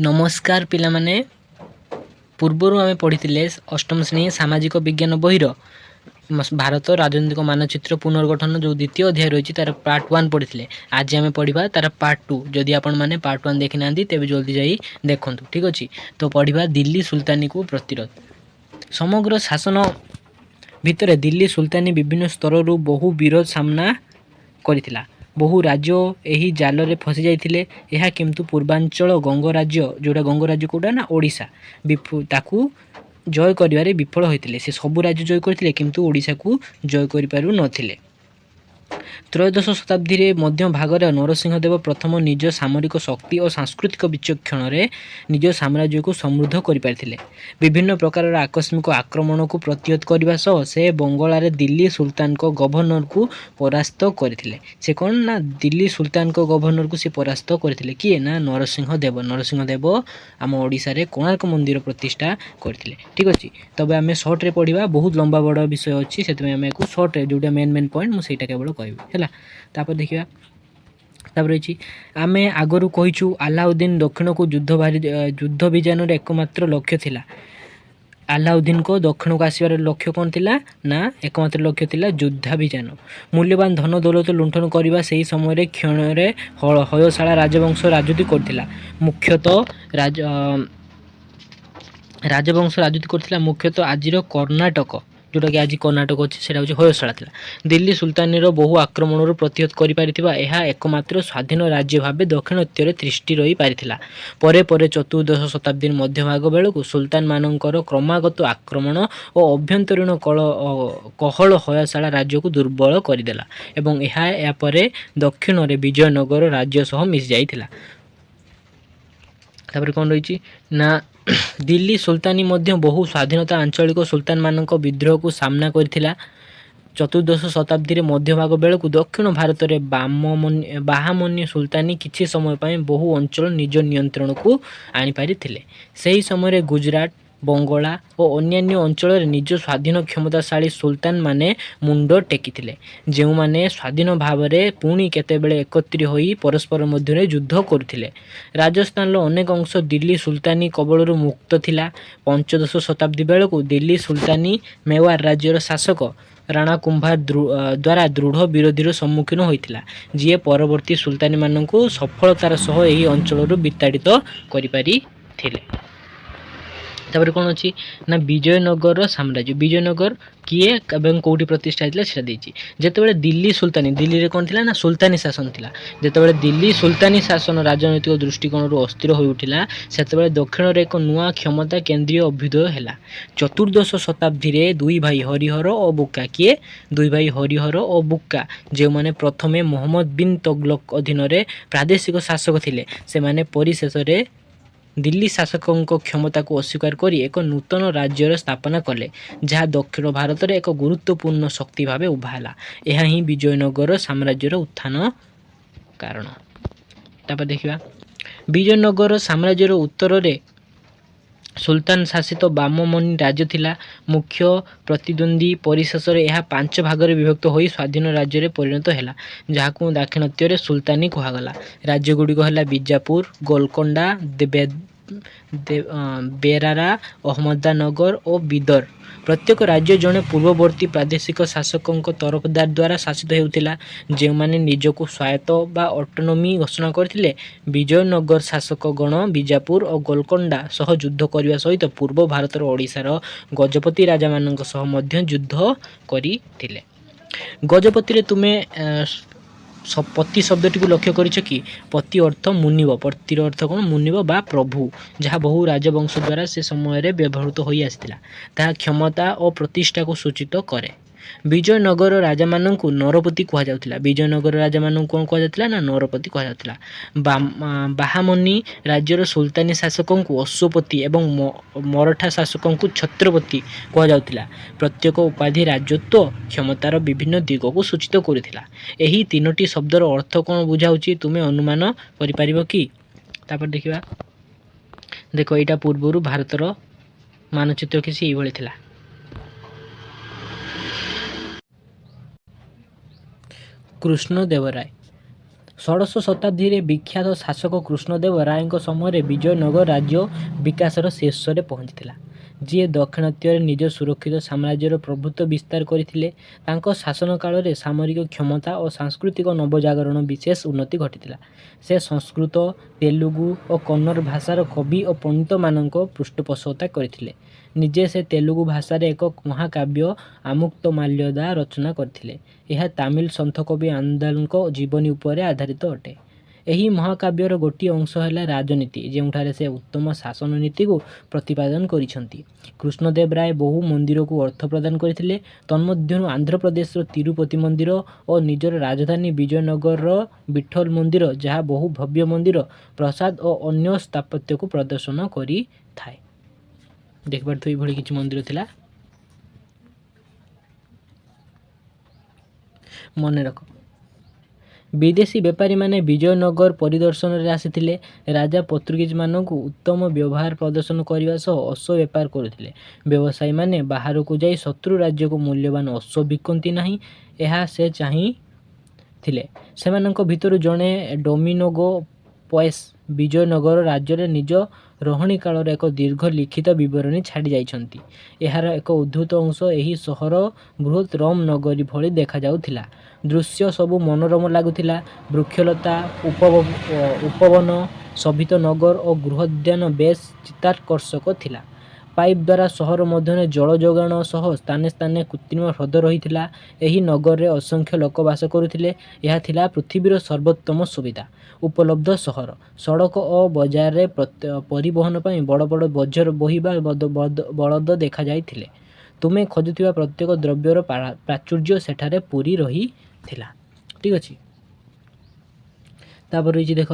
नमस्कार पिलामाने पूर्वर आम पढ़ी अष्टम श्रेणी सामाजिक विज्ञान बहिर भारत राजनीतिक मानचित्र पुनर्गठन जो द्वितीय अध्याय रही तार पार्ट 1 पढ़ी आज आम पढ़ा तार पार्ट 2 जदि आपण मैंने पार्ट 1 देखी ना तेज जल्दी जा देखूँ ठीक अच्छे। तो पढ़ा दिल्ली सुल्तानी को प्रतिरोध। समग्र शासन भितर दिल्ली सुल्तानी विभिन्न स्तर बहु विरोध सामना करिथिला। बहु राज्य यही जाल रे फसी जाइथिले। यह किंतु पूर्वांचल गंग राज्य जोड़ा गंग राज्य कोटा ना ओडिशा ताकू जय करिवारे विफल होइथिले। से सब राज्य जय करथिले किंतु ओडिशा को जय करि पारु नथिले। त्रयोदश शताब्दी रे मध्य भागर नरसिंहदेव प्रथम निज सामरिक शक्ति और सांस्कृतिक विचक्षण रे निज साम्राज्य को समृद्ध करि पारथिले। विभिन्न प्रकार आकस्मिक आक्रमण को प्रतिहत करने सह से बंगाल रे दिल्ली सुल्तान को गवर्नर को परास्त करथिले। से कौन ना दिल्ली सुल्तान को गवर्नर को से परास्त करथिले किए ना नरसिंहदेव। नरसिंहदेव आम ओडिशा रे कोणार्क मंदिर प्रतिष्ठा करथिले। ठीक अछि। तबे आमे शॉर्ट रे पढ़िबा बहुत लंबा बड़ विषय अछि सेतमे आमे को शॉर्ट रे जोटा मेन पॉइंट मु सेटा केवल कहबी हैला। तापर देखिबा तापर अछि आमे आगरु कहिछु अलाउद्दीन दक्षिण को युद्ध विजन रे एकमात्र लक्ष्य थिला। अलाउद्दीन को दक्षिण को आसबार लक्ष्य कौन थिला ना एकमात्र लक्ष्य थिला युद्धाभियान। मूल्यवान धन दौलत लुंठन करने से समय रे क्षण रे हयशाला राजवंश राजनीति करथिला। मुख्यतः राजवंश राजनीति करथिला मुख्यतः आजिर कर्णाटक जोटा कि आज कर्णाटक अच्छे से हयशाला थिला। दिल्ली सुल्तानी बहु आक्रमण प्रतिहत करि पारिथिबा एहा एकमात्र स्वाधीन राज्य भाव दक्षिण उत्तर दृष्टि रही पारिथिला। परे परे चतुर्दश शताब्दी मध्यभाग बेलू सुल्तान मानकर क्रमागत आक्रमण और अभ्यंतरीण कहल हयशाला राज्य को दुर्बल करदेला एवं या परे दक्षिण रे विजयनगर राज्य सह मिस जाइथिला। तापर कौन रही ना दिल्ली सुल्तानी मध्य बहु स्वाधीनता आंचलिक सुल्तान मानक विद्रोह को सामना करथिला। चतुर्दश शताब्दी रे मध्यभाग बेलू दक्षिण भारत में बाहामनी सुल्तानी किछि समय पाई बहु अंचल निज नियंत्रण को आनी पारिथिले। सही समय गुजरात बंगला और अन्यान्य अंचल निज स्वाधीन क्षमताशाली सुल्तान माने मुंड टेकिथिले जो माने स्वाधीन भाव में पुणी केतेबेले एकत्रित होई परस्पर मध्य युद्ध करथिले। राजस्थान अनेक अंश दिल्ली सुल्तानी कबल मुक्त थिला। पंचदश शताब्दी बेलू दिल्ली सुल्तानी मेवाड़ राज्यर शासक राणा कुंभार द्वारा दृढ़ विरोधी सम्मुखीन होइथिला जी परवर्ती सुल्तानी मानकु सफलतार सह एही अंचल विताड़ित करि पारिथिले। तापर कौन अच्छी ना विजयनगर साम्राज्य। विजयनगर किए कौटी प्रतिष्ठा होता है देती जितेबाला दिल्ली सुल्तानी दिल्ली रे कौन थिला ना सुल्तानी शासन थिला। जितेबाला दिल्ली सुल्तानी शासन राजनैतिक दृष्टिकोण अस्थिर हो उठिला सेतेबाला दक्षिण रे एक नुआ क्षमता केंद्रीय अभ्युदय हैला। चतुर्दश शताब्दी रे दुई भाई हरिहर और बुक्का किए दुई भाई हरिहर और बुक्का जो माने प्रथमे मोहम्मद बिन तुगलक अधीन रे प्रादेशिक शासक थिले से माने परिशेष रे दिल्ली शासकों क्षमता को अस्वीकार कर एक नूतन राज्यर स्थापना कले जहाँ दक्षिण भारत में एक गुरुत्वपूर्ण शक्ति भाव उभाला। यह ही विजयनगर साम्राज्यर उत्थान कारण। तापर देखिबा विजयनगर साम्राज्यर उत्तर रे सुल्तान शासित बाममनी राज्य थिला। मुख्य प्रतिद्वंदी परिशेष यह 5 भाग में विभक्त हो स्वाधीन राज्य में परिणत हैला जहाँ दाक्षिणात्य सुल्तानी कहगला। राज्य गुड़िक है बीजापुर गोलकोंडा बेरारा अहमदनगर और बीदर। प्रत्येक राज्य जड़े पूर्ववर्ती प्रादेशिक शासकों तरफदार द्वारा शासित होता जो माने निजको स्वायत्त बा ऑटोनॉमी घोषणा करथिले। विजयनगर शासक गण बीजापुर और गोलकोंडा सह युद्ध करने सहित पूर्व भारत ओडिशार गजपति राजा मानक सह मध्य युद्ध करथिले। गजपति रे तुमे पति शब्दटी को लक्ष्य कर कि पति अर्थ मुनिब पतिर अर्थ कौन मुनिब बा प्रभु जहाँ बहु राजवंश द्वारा से समय व्यवहृत हो आसाला ता क्षमता और प्रतिष्ठा को सूचित करे। विजयनगर राजा मानक नरपति कह जाउथिला। विजयनगर राजा मानक कौन कह जाउथिला ना नरपति कह जाउथिला। बाहामनी राज्यर सुल्तानी शासकों को अश्वपति एवं मराठा शासकों को छत्रपति कह जाउथिला। प्रत्येक उपाधि राजत्व क्षमतार विभिन्न दिग को सूचित करुथिला। एही तीनोटी शब्दर अर्थ कौन बुझाउची तुमे अनुमान करि परिबो कि? तापर देखिबा देखो एटा पूर्वरु भारतर मानचित्र किसी एभଳି थिला। कृष्णदेवराय ଷୋଡ଼ଶ ଶତାବ୍ଦୀରେ ବିଖ୍ୟାତ ଶାସକ କୃଷ୍ଣଦେବ ରାୟଙ୍କ ସମୟରେ ବିଜୟନଗର ରାଜ୍ୟ ବିକାଶର ଶୀର୍ଷରେ ପହଞ୍ଚିଥିଲା, ଯିଏ ଦକ୍ଷିଣାତ୍ୟରେ ନିଜ ସୁରକ୍ଷିତ ସାମ୍ରାଜ୍ୟର ପ୍ରଭୁତ୍ୱ ବିସ୍ତାର କରିଥିଲେ। ତାଙ୍କ ଶାସନ କାଳରେ ସାମରିକ କ୍ଷମତା ଓ ସାଂସ୍କୃତିକ ନବଜାଗରଣ ବିଶେଷ ଉନ୍ନତି ଘଟିଥିଲା। ସେ ସଂସ୍କୃତ, ତେଲୁଗୁ ଓ କନ୍ନଡ଼ ଭାଷାର କବି ଓ ପଣ୍ଡିତମାନଙ୍କ ପୃଷ୍ଠପୋଷକତା କରିଥିଲେ। ନିଜେ ସେ ତେଲୁଗୁ ଭାଷାରେ ଏକ ମହାକାବ୍ୟ ଆମୁକ୍ତମାଲ୍ୟଦା ରଚନା କରିଥିଲେ। ଏହା ତାମିଲ ସନ୍ଥ କବି ଆନ୍ଦାଳଙ୍କ ଜୀବନୀ ଉପରେ ଆଧାରିତ ଅଟେ। ଏହି ମହାକାବ୍ୟର ଗୋଟିଏ ଅଂଶ ହେଲା ରାଜନୀତି, ଯେଉଁଠାରେ ସେ ଉତ୍ତମ ଶାସନ ନୀତିକୁ ପ୍ରତିପାଦନ କରିଛନ୍ତି। କୃଷ୍ଣଦେବ ରାୟ ବହୁ ମନ୍ଦିରକୁ ଅର୍ଥ ପ୍ରଦାନ କରିଥିଲେ, ତନ୍ମଧ୍ୟରୁ ଆନ୍ଧ୍ରପ୍ରଦେଶର ତିରୁପତି ମନ୍ଦିର ଓ ନିଜର ରାଜଧାନୀ ବିଜୟନଗରର ବିଠଲ ମନ୍ଦିର, ଯାହା ବହୁ ଭବ୍ୟ ମନ୍ଦିର, ପ୍ରାସାଦ ଓ ଅନ୍ୟ ସ୍ଥାପତ୍ୟକୁ ପ୍ରଦର୍ଶନ କରିଥାଏ। ଦେଖିପାରୁଥିବେ ଏଭଳି କିଛି ମନ୍ଦିର ଥିଲା। ମନେ ରଖ, ବିଦେଶୀ ବେପାରୀମାନେ ବିଜୟନଗର ପରିଦର୍ଶନରେ ଆସିଥିଲେ। ରାଜା ପର୍ତ୍ତୁଗୀଜମାନଙ୍କୁ ଉତ୍ତମ ବ୍ୟବହାର ପ୍ରଦର୍ଶନ କରିବା ସହ ଅଶ୍ୱ ବେପାର କରୁଥିଲେ। ବ୍ୟବସାୟୀମାନେ ବାହାରକୁ ଯାଇ ଶତ୍ରୁ ରାଜ୍ୟକୁ ମୂଲ୍ୟବାନ ଅଶ୍ୱ ବିକନ୍ତି ନାହିଁ, ଏହା ସେ ଚାହିଁଥିଲେ। ସେମାନଙ୍କ ଭିତରୁ ଜଣେ ଡୋମିନିଗୋ ପଏସ୍ ବିଜୟନଗର ରାଜ୍ୟରେ ନିଜ ରହଣି କାଳର ଏକ ଦୀର୍ଘ ଲିଖିତ ବିବରଣୀ ଛାଡ଼ି ଯାଇଛନ୍ତି। ଏହାର ଏକ ଉଦ୍ଧୃତ ଅଂଶ ଏହି ସହର ବୃହତ୍ ରୋମ୍ ନଗରୀ ଭଳି ଦେଖାଯାଉଥିଲା। ଦୃଶ୍ୟ ସବୁ ମନୋରମ ଲାଗୁଥିଲା। ବୃକ୍ଷଲତା, ଉପବନ, ଶୋଭିତ ନଗର ଓ ଗୃହୋଦ୍ୟାନ ବେଶ୍ ଚିତ୍ତାକର୍ଷକ ଥିଲା। ପାଇପ୍ ଦ୍ୱାରା ସହର ମଧ୍ୟରେ ଜଳ ଯୋଗାଣ ସହ ସ୍ଥାନେ ସ୍ଥାନେ କୃତ୍ରିମ ହ୍ରଦ ରହିଥିଲା। ଏହି ନଗରରେ ଅସଂଖ୍ୟ ଲୋକ ବାସ କରୁଥିଲେ। ଏହା ଥିଲା ପୃଥିବୀର ସର୍ବୋତ୍ତମ ସୁବିଧା ଉପଲବ୍ଧ ସହର। ସଡ଼କ ଓ ବଜାରରେ ପରିବହନ ପାଇଁ ବଡ଼ ବଡ଼ ବୋଝ ବୋହିବା ବଳଦ ଦେଖାଯାଇଥିଲେ। ତୁମେ ଖୋଜୁଥିବା ପ୍ରତ୍ୟେକ ଦ୍ରବ୍ୟର ପ୍ରାଚୁର୍ଯ୍ୟ ସେଠାରେ ପୂରି ରହିଥିଲା। ଠିକ୍ ଅଛି। ତାପରେ ରହିଛି ଦେଖ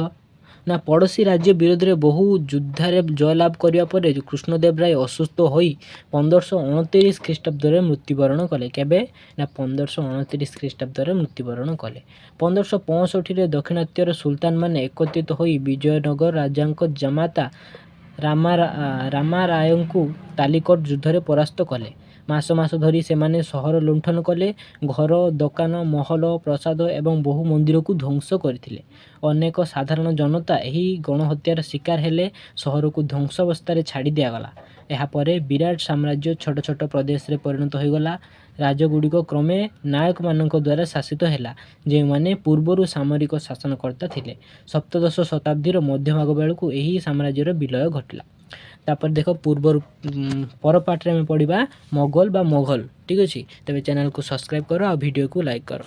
ନା, ପଡ଼ୋଶୀ ରାଜ୍ୟ ବିରୋଧରେ ବହୁ ଯୁଦ୍ଧରେ ଜୟଲାଭ କରିବା ପରେ କୃଷ୍ଣଦେବ ରାୟ ଅସୁସ୍ଥ ହୋଇ 1529 ଖ୍ରୀଷ୍ଟାବ୍ଦରେ ମୃତ୍ୟୁବରଣ କଲେ। କେବେ ନା 1529 ଖ୍ରୀଷ୍ଟାବ୍ଦରେ ମୃତ୍ୟୁବରଣ କଲେ। 1565ରେ ଦକ୍ଷିଣାତ୍ୟର ସୁଲତାନମାନେ ଏକତ୍ରିତ ହୋଇ ବିଜୟନଗର ରାଜାଙ୍କ ଜାମାତା ରାମାରାୟଙ୍କୁ ତାଲିକଟ ଯୁଦ୍ଧରେ ପରାସ୍ତ କଲେ। ମାସ ମାସ ଧରି ସେମାନେ ସହର ଲୁଣ୍ଠନ କଲେ, ଘର, ଦୋକାନ, ମହଲ, ପ୍ରାସାଦ ଏବଂ ବହୁ ମନ୍ଦିରକୁ ଧ୍ୱଂସ କରିଥିଲେ। ଅନେକ ସାଧାରଣ ଜନତା ଏହି ଗଣହତ୍ୟାର ଶିକାର ହେଲେ। ସହରକୁ ଧ୍ୱଂସାବସ୍ଥାରେ ଛାଡ଼ି ଦିଆଗଲା। ଏହାପରେ ବିରାଟ ସାମ୍ରାଜ୍ୟ ଛୋଟ ଛୋଟ ପ୍ରଦେଶରେ ପରିଣତ ହୋଇଗଲା। ରାଜ୍ୟଗୁଡ଼ିକ କ୍ରମେ ନାୟକମାନଙ୍କ ଦ୍ୱାରା ଶାସିତ ହେଲା, ଯେଉଁମାନେ ପୂର୍ବରୁ ସାମରିକ ଶାସନକର୍ତ୍ତା ଥିଲେ। ସପ୍ତଦଶ ଶତାବ୍ଦୀର ମଧ୍ୟଭାଗ ବେଳକୁ ଏହି ସାମ୍ରାଜ୍ୟର ବିଲୟ ଘଟିଲା। ତାପରେ ଦେଖ, ପର ପାର୍ଟରେ ଆମେ ପଢ଼ିବା ମୋଗଲ ବା ମୋଗଲ। ଠିକ୍ ଅଛି। ତେବେ ଚ୍ୟାନେଲକୁ ସବସ୍କ୍ରାଇବ୍ କର ଆଉ ଭିଡ଼ିଓକୁ ଲାଇକ୍ କର।